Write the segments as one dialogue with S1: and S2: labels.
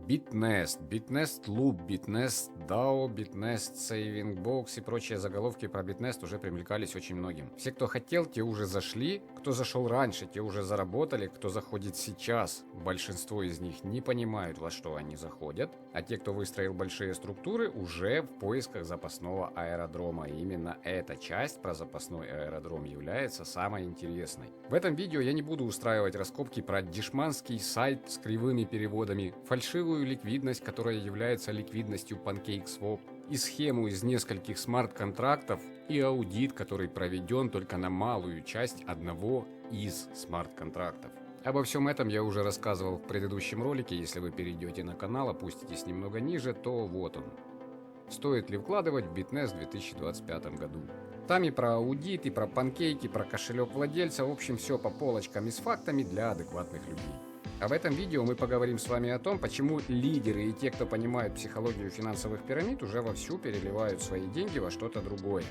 S1: BitNest, BitNest Loop, BitNest DAO, BitNest Saving Box и прочие заголовки про BitNest уже привлекались очень многим. Все, кто хотел, те уже зашли, кто зашел раньше, те уже заработали, кто заходит сейчас, большинство из них не понимают, во что они заходят, а те, кто выстроил большие структуры, уже в поисках запасного аэродрома. И именно эта часть про запасной аэродром является самой интересной. В этом видео я не буду устраивать раскопки про дешманский сайт с кривыми переводами, фальшивую ликвидность, которая является ликвидностью PancakeSwap, и схему из нескольких смарт-контрактов, и аудит, который проведен только на малую часть одного из смарт-контрактов. Обо всем этом я уже рассказывал в предыдущем ролике. Если вы перейдете на канал, опуститесь немного ниже, то вот он. Стоит ли вкладывать в BitNest в 2025 году? Там и про аудит, и про панкейки, про кошелек владельца, в общем, все по полочкам и с фактами для адекватных людей. А в этом видео мы поговорим с вами о том, почему лидеры и те, кто понимают психологию финансовых пирамид, уже вовсю переливают свои деньги во что-то другое.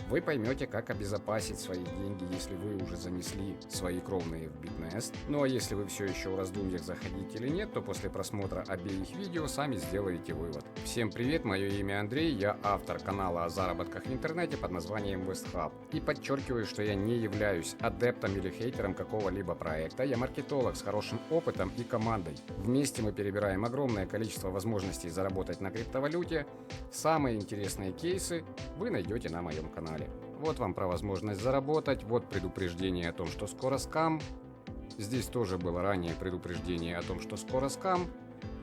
S1: Вы поймете, как обезопасить свои деньги, если вы уже занесли свои кровные в BitNest. Ну а если вы все еще в раздумьях, заходить или нет, то после просмотра обеих видео сами сделаете вывод. Всем привет, мое имя Андрей, я автор канала о заработках в интернете под названием WestHub. И подчеркиваю, что я не являюсь адептом или хейтером какого-либо проекта, я маркетолог с хорошим опытом и командой. Вместе мы перебираем огромное количество возможностей заработать на криптовалюте. Самые интересные кейсы вы найдете на моем канале. Вот вам про возможность заработать, вот предупреждение о том, что скоро скам. Здесь тоже было ранее предупреждение о том, что скоро скам.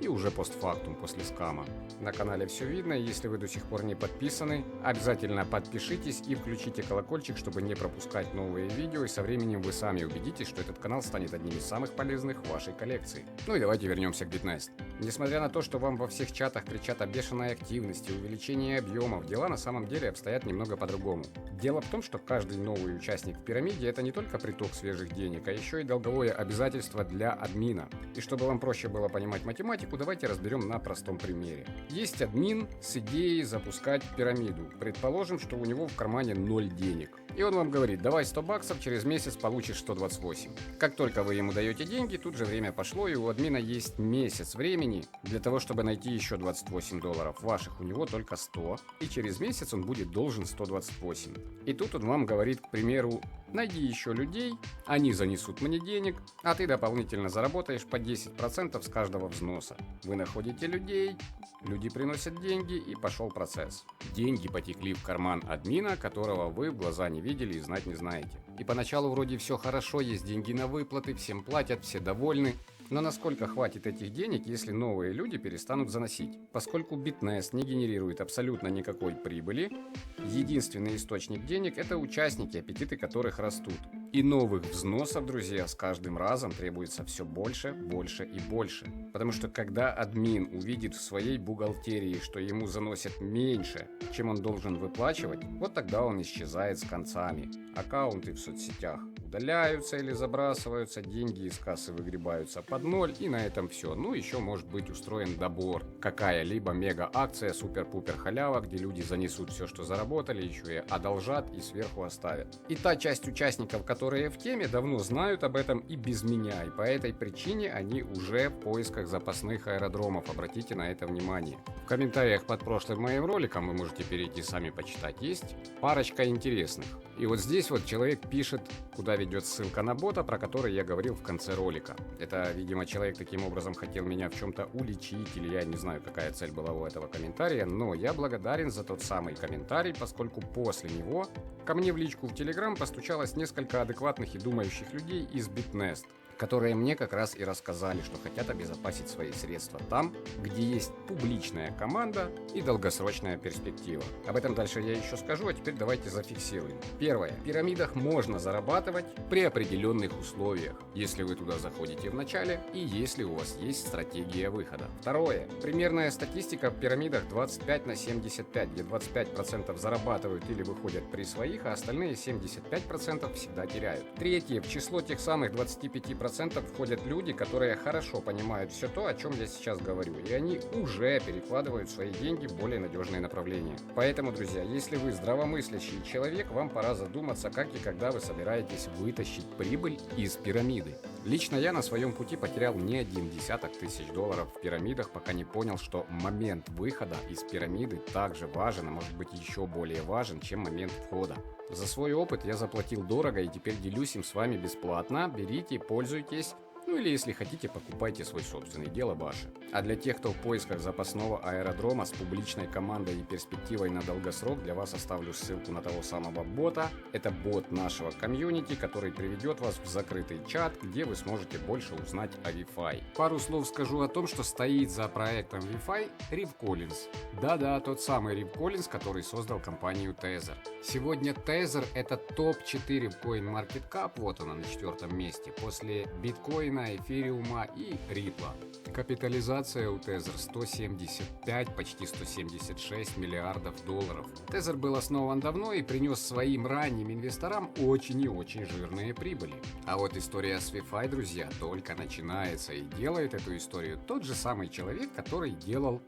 S1: И уже постфактум после скама. На канале все видно, если вы до сих пор не подписаны, обязательно подпишитесь и включите колокольчик, чтобы не пропускать новые видео, и со временем вы сами убедитесь, что этот канал станет одним из самых полезных в вашей коллекции. Ну и давайте вернемся к BitNest. Несмотря на то, что вам во всех чатах кричат о бешеной активности, увеличении объемов, дела на самом деле обстоят немного по-другому. Дело в том, что каждый новый участник в пирамиде — это не только приток свежих денег, а еще и долговое обязательство для админа. И чтобы вам проще было понимать математику, давайте разберем на простом примере. Есть админ с идеей запускать пирамиду. Предположим, что у него в кармане 0 денег. И он вам говорит: давай 100 баксов, через месяц получишь 128. Как только вы ему даете деньги, тут же время пошло, и у админа есть месяц времени для того, чтобы найти еще 28 долларов. Ваших у него только 100, и через месяц он будет должен 128. И тут он вам говорит, к примеру: найди еще людей, они занесут мне денег, а ты дополнительно заработаешь по 10% с каждого взноса. Вы находите людей, люди приносят деньги, и пошел процесс. Деньги потекли в карман админа, которого вы в глаза не видели и знать не знаете. И поначалу вроде все хорошо, есть деньги на выплаты, всем платят, все довольны. Но насколько хватит этих денег, если новые люди перестанут заносить? Поскольку BitNest не генерирует абсолютно никакой прибыли, единственный источник денег — это участники, аппетиты которых растут. И новых взносов, друзья, с каждым разом требуется все больше, больше и больше. Потому что когда админ увидит в своей бухгалтерии, что ему заносят меньше, чем он должен выплачивать, вот тогда он исчезает с концами. Аккаунты в соцсетях удаляются или забрасываются, деньги из кассы выгребаются под ноль, и на этом все. Ну, еще может быть устроен добор. Какая-либо мега-акция, супер-пупер халява, где люди занесут все, что заработали, еще и одолжат и сверху оставят. И та часть участников, которые в теме, давно знают об этом и без меня, и по этой причине они уже в поисках запасных аэродромов. Обратите на это внимание. В комментариях под прошлым моим роликом, вы можете перейти сами почитать, есть парочка интересных. И вот здесь вот человек пишет, куда ведет ссылка на бота, про который я говорил в конце ролика. Это, видимо, человек таким образом хотел меня в чем-то уличить, или я не знаю, какая цель была у этого комментария, но я благодарен за тот самый комментарий, поскольку после него ко мне в личку в Telegram постучалось несколько адекватных и думающих людей из BitNest, которые мне как раз и рассказали, что хотят обезопасить свои средства там, где есть публичная команда и долгосрочная перспектива. Об этом дальше я еще скажу, а теперь давайте зафиксируем. Первое. В пирамидах можно зарабатывать при определенных условиях, если вы туда заходите в начале и если у вас есть стратегия выхода. Второе. Примерная статистика в пирамидах 25/75, где 25% зарабатывают или выходят при своих, а остальные 75% всегда теряют. Третье. В число тех самых 25% входят люди, которые хорошо понимают все то, о чем я сейчас говорю, и они уже перекладывают свои деньги в более надежные направления. Поэтому, друзья, если вы здравомыслящий человек, вам пора задуматься, как и когда вы собираетесь вытащить прибыль из пирамиды. Лично я на своем пути потерял не один десяток тысяч долларов в пирамидах, пока не понял, что момент выхода из пирамиды также важен, а может быть еще более важен, чем момент входа. За свой опыт я заплатил дорого и теперь делюсь им с вами бесплатно. Берите, пользуйтесь. Ну или если хотите, покупайте свой собственный, дело ваше. А для тех, кто в поисках запасного аэродрома с публичной командой и перспективой на долгосрок, для вас оставлю ссылку на того самого бота. Это бот нашего комьюнити, который приведет вас в закрытый чат, где вы сможете больше узнать о Wi-Fi. Пару слов скажу о том, что стоит за проектом Wi-Fi Рив Коллинз. Да-да, тот самый Рив Коллинз, который создал компанию Tether. Сегодня Tether это топ-4 в CoinMarketCap, вот она на 4-м месте, после биткоина, эфириума и рипла. Капитализация у Tether 175, почти 176 миллиардов долларов. Tether был основан давно и принес своим ранним инвесторам очень и очень жирные прибыли. А вот история с Wi-Fi, друзья, только начинается, и делает эту историю тот же самый человек, который делал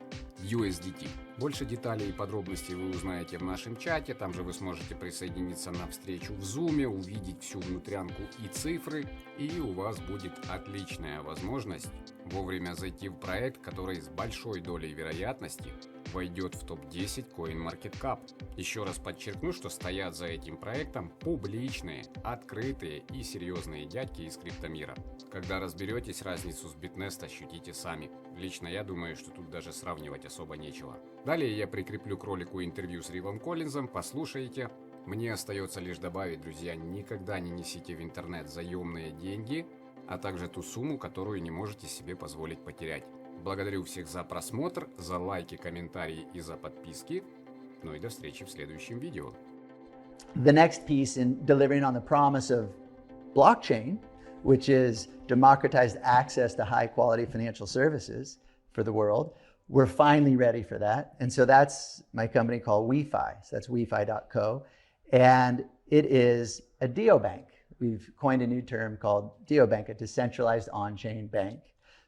S1: USDT. Больше деталей и подробностей вы узнаете в нашем чате, там же вы сможете присоединиться на встречу в Zoom, увидеть всю внутрянку и цифры, и у вас будет отличная возможность вовремя зайти в проект, который с большой долей вероятности войдет в топ-10 CoinMarketCap. Еще раз подчеркну, что стоят за этим проектом публичные, открытые и серьезные дядьки из криптомира. Когда разберетесь, разницу с BitNest ощутите сами. Лично я думаю, что тут даже сравнивать особо нечего. Далее я прикреплю к ролику интервью с Ривом Коллинзом, послушайте. Мне остается лишь добавить, друзья, никогда не несите в интернет заемные деньги, а также ту сумму, которую не можете себе позволить потерять. Благодарю всех за просмотр, за лайки, комментарии и за подписки. Ну и до встречи в следующем видео.
S2: The next piece in delivering on the promise of blockchain, which is democratized access to high quality financial services for the world. We're finally ready for that. And so that's my company called WeFi. So that's wefi.co. And it is a neobank. We've coined a new term called neobank, a decentralized on-chain bank.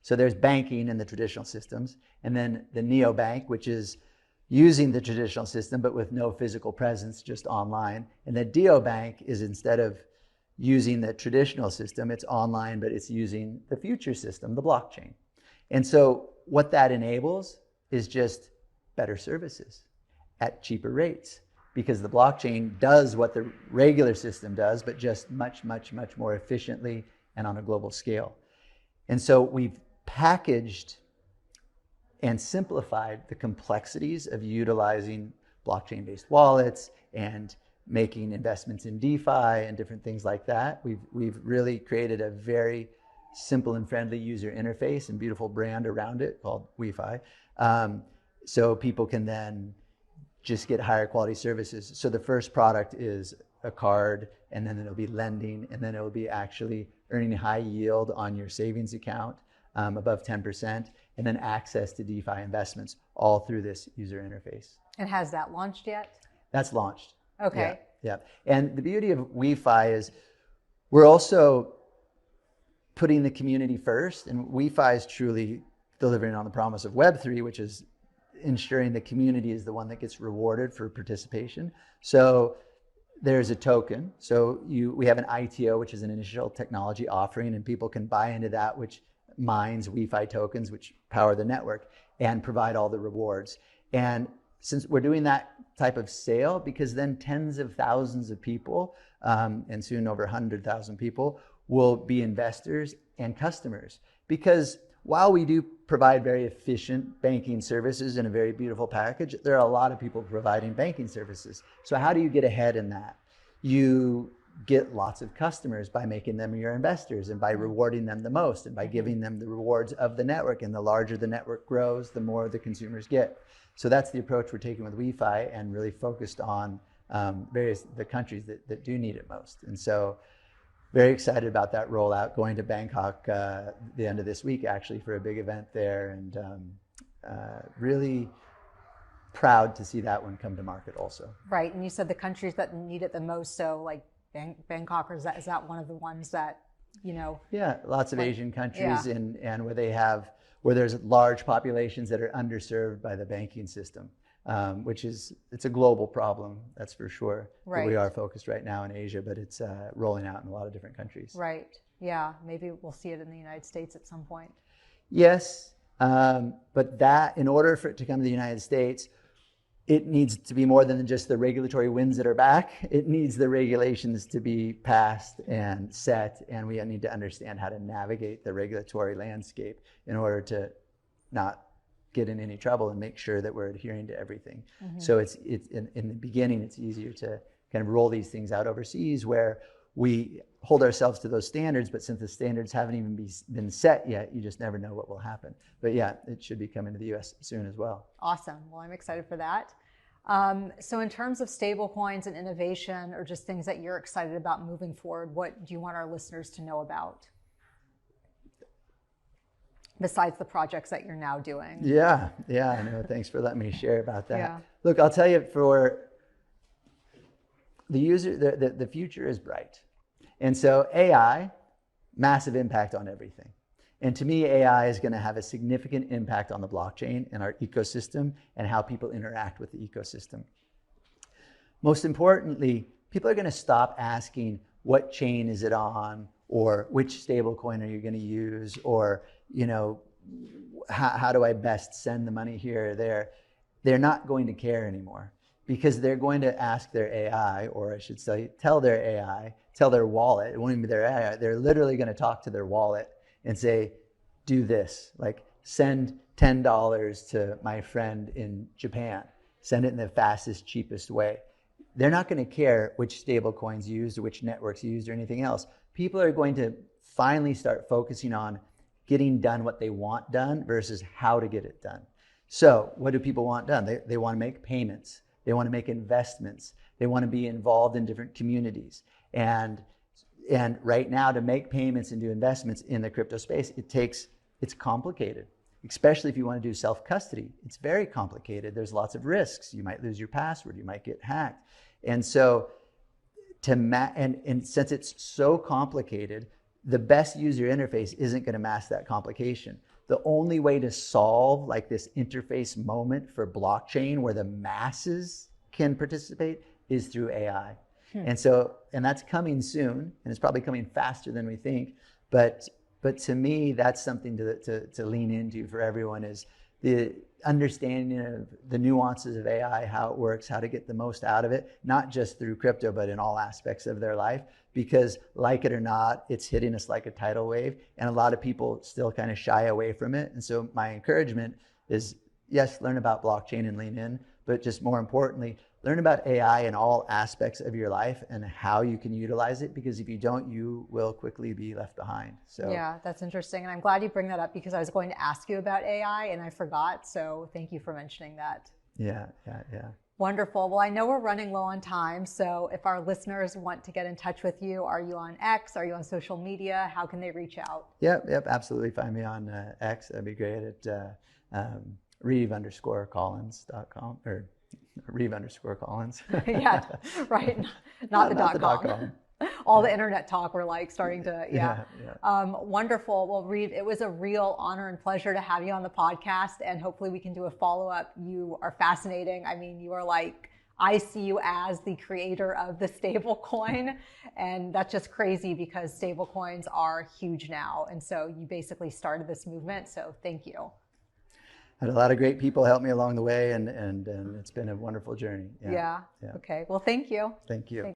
S2: So there's banking in the traditional systems, and then the neobank, which is using the traditional system, but with no physical presence, just online. And the neobank is, instead of using the traditional system, it's online, but it's using the future system, the blockchain. And so what that enables is just better services at cheaper rates, because the blockchain does what the regular system does, but just much, much, much more efficiently and on a global scale. And so we've packaged and simplified the complexities of utilizing blockchain-based wallets and making investments in DeFi and different things like that. We've really created a very simple and friendly user interface and beautiful brand around it called WeFi. So people can then just get higher quality services. So the first product is a card, and then it'll be lending, and then it'll be actually earning high yield on your savings account, above 10%, and then access to DeFi investments all through this user interface.
S3: And has that launched yet?
S2: That's launched.
S3: Okay.
S2: Yeah. And the beauty of WeFi is we're also putting the community first, and WeFi is truly delivering on the promise of Web3, which is ensuring the community is the one that gets rewarded for participation. So there's a token. So we have an ITO, which is an initial technology offering, and people can buy into that, which mines WeFi tokens, which power the network and provide all the rewards. And since we're doing that type of sale, because then tens of thousands of people, and soon over 100,000 people, will be investors and customers. Because while we do provide very efficient banking services in a very beautiful package, there are a lot of people providing banking services. So how do you get ahead in that? You get lots of customers by making them your investors and by rewarding them the most and by giving them the rewards of the network. And the larger the network grows, the more the consumers get. So that's the approach we're taking with WeFi, and really focused on the countries that do need it most. And so very excited about that rollout, going to Bangkok the end of this week, actually, for a big event there, and really proud to see that one come to market also.
S3: Right, and you said the countries that need it the most, so like Bangkok, or is that one of the ones that, you know?
S2: Yeah, lots of Asian countries, and where there's large populations that are underserved by the banking system, it's a global problem, that's for sure.
S3: Right.
S2: But we are focused right now in Asia, but it's rolling out in a lot of different countries.
S3: Right. Yeah, maybe we'll see it in the United States at some point.
S2: Yes, but that, in order for it to come to the United States, it needs to be more than just the regulatory winds at our back. It needs the regulations to be passed and set, and we need to understand how to navigate the regulatory landscape in order to not get in any trouble and make sure that we're adhering to everything. So it's in the beginning, it's easier to kind of roll these things out overseas where we hold ourselves to those standards, but since the standards haven't even been set yet, you just never know what will happen. But yeah, it should be coming to the US soon as well.
S3: Awesome. Well, I'm excited for that. So in terms of stable coins and innovation, or just things that you're excited about moving forward, what do you want our listeners to know about? Besides the projects that you're now doing.
S2: Yeah, I know. Thanks for letting me share about that.
S3: Yeah.
S2: Look, I'll tell you, for the user, the future is bright. And so AI, massive impact on everything. And to me, AI is going to have a significant impact on the blockchain and our ecosystem and how people interact with the ecosystem. Most importantly, people are going to stop asking what chain is it on, or which stable coin are you going to use, or how do I best send the money here or there. They're not going to care anymore, because they're going to ask their AI, or I should say, tell their AI, tell their wallet. It won't even be their AI. They're literally going to talk to their wallet and say, do this, like send $10 to my friend in Japan. Send it in the fastest, cheapest way. They're not going to care which stable coins used or which networks used or anything else. People are going to finally start focusing on getting done what they want done versus how to get it done. So what do people want done? They want to make payments. They want to make investments. They want to be involved in different communities. And right now, to make payments and do investments in the crypto space, it's complicated, especially if you want to do self-custody. It's very complicated. There's lots of risks. You might lose your password. You might get hacked. And so and since it's so complicated, the best user interface isn't going to mask that complication. The only way to solve like this interface moment for blockchain where the masses can participate is through AI. And that's coming soon, and it's probably coming faster than we think. But to me, that's something to lean into for everyone, is the understanding of the nuances of AI, how it works, how to get the most out of it, not just through crypto, but in all aspects of their life. Because like it or not, it's hitting us like a tidal wave, and a lot of people still kind of shy away from it. And so my encouragement is, yes, learn about blockchain and lean in, but just more importantly, learn about AI in all aspects of your life and how you can utilize it, because if you don't, you will quickly be left behind. So
S3: yeah, that's interesting. And I'm glad you bring that up, because I was going to ask you about AI and I forgot. So thank you for mentioning that.
S2: Yeah.
S3: Wonderful. Well, I know we're running low on time. So if our listeners want to get in touch with you, are you on X? Are you on social media? How can they reach out?
S2: Yep, absolutely. Find me on X. That'd be great at Reeve_Collins.com, or Reeve_Collins.
S3: Yeah, right. Not the .com. All the internet talk, we're like starting to, yeah. Wonderful. Well, Reeve, it was a real honor and pleasure to have you on the podcast, and hopefully we can do a follow-up. You are fascinating. I mean, you are like, I see you as the creator of the stable coin, and that's just crazy because stable coins are huge now. And so you basically started this movement. So thank you.
S2: Had a lot of great people help me along the way, and it's been a wonderful journey.
S3: Yeah. Okay. Well, thank you.
S2: Thank you.